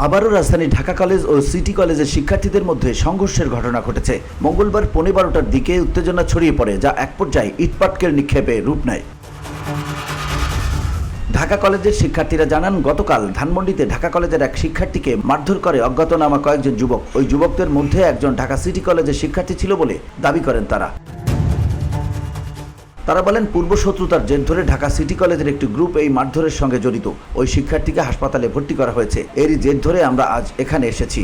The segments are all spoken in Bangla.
আবারও রাজধানী ঢাকা কলেজ ও সিটি কলেজের শিক্ষার্থীদের মধ্যে সংঘর্ষের ঘটনা ঘটেছে। মঙ্গলবার 12:15টার দিকে উত্তেজনা ছড়িয়ে পড়ে, যা এক পর্যায়ে ইটপাটকেল নিক্ষেপে রূপ নেয়। ঢাকা কলেজের শিক্ষার্থীরা জানান, গতকাল ধানমন্ডিতে ঢাকা কলেজের এক শিক্ষার্থীকে মারধর করে অজ্ঞাতনামা কয়েকজন যুবক। ওই যুবকদের মধ্যে একজন ঢাকা সিটি কলেজের শিক্ষার্থী ছিল বলে দাবি করেন তারা বলেন, পূর্বশত্রুতার জের ধরে ঢাকা সিটি কলেজের একটি গ্রুপ এই মারধরের সঙ্গে জড়িত। ওই শিক্ষার্থীকে হাসপাতালে ভর্তি করা হয়েছে। এরই জের ধরে আমরা আজ এখানে এসেছি।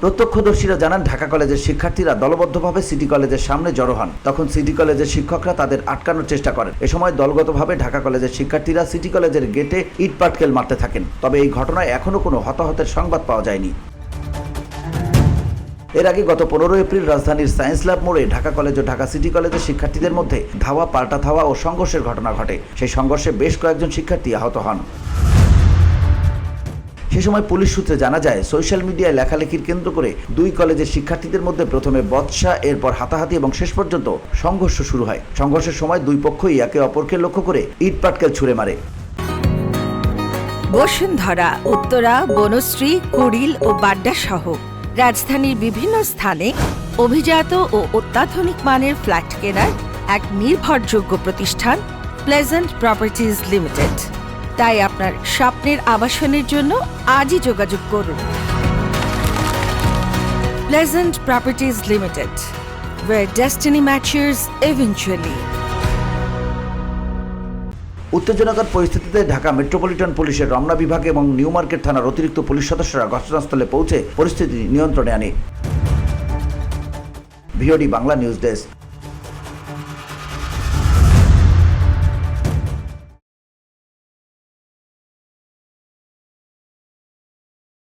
প্রত্যক্ষদর্শীরা জানান, ঢাকা কলেজের শিক্ষার্থীরা দলবদ্ধভাবে সিটি কলেজের সামনে জড়ো হন। তখন সিটি কলেজের শিক্ষকরা তাদের আটকানোর চেষ্টা করেন। এ সময় দলগতভাবে ঢাকা কলেজের শিক্ষার্থীরা সিটি কলেজের গেটে ইটপাটকেল মারতে থাকেন। তবে এই ঘটনায় এখনও কোনো হতাহতের সংবাদ পাওয়া যায়নি। এর আগে গত 15 এপ্রিল রাজধানীর সায়েন্স ল্যাব মোড়ে ঢাকা কলেজ ও ঢাকা সিটি কলেজের শিক্ষার্থীদের মধ্যে ধাওয়া, পাল্টা ধাওয়া ও সংঘর্ষের ঘটনা ঘটে। সেই সংঘর্ষে বেশ কয়েকজন শিক্ষার্থী আহত হন। সে সময় পুলিশ সূত্রে জানা যায়, সোশ্যাল মিডিয়ায় লেখালেখির কেন্দ্র করে দুই কলেজের শিক্ষার্থীদের মধ্যে প্রথমে বচসা, এরপর হাতাহাতি এবং শেষ পর্যন্ত সংঘর্ষ শুরু হয়। সংঘর্ষের সময় দুই পক্ষই একে অপরকে লক্ষ্য করে ইটপাটকেল ছুড়ে মারে। বসুন্ধরা, উত্তরা, বনশ্রী, কুড়িল ও বাড্ডা সহ রাজধানীর বিভিন্ন স্থানে অভিজাত ও অত্যাধুনিক মানের ফ্ল্যাট কেনার এক নির্ভরযোগ্য প্রতিষ্ঠান প্লেজেন্ট প্রপার্টিজ লিমিটেড। তাই আপনার স্বপ্নের আবাসনের জন্য আজই যোগাযোগ করুন। Pleasant properties limited, where destiny matches eventually. উত্তেজনাকর পরিস্থিতিতে ঢাকা মেট্রোপলিটন পুলিশের রমনা বিভাগ এবং নিউ মার্কেট থানার অতিরিক্ত পুলিশ সদস্যরা ঘটনাস্থলে পৌঁছে পরিস্থিতি নিয়ন্ত্রণে আনে। VOD Bangla news desk.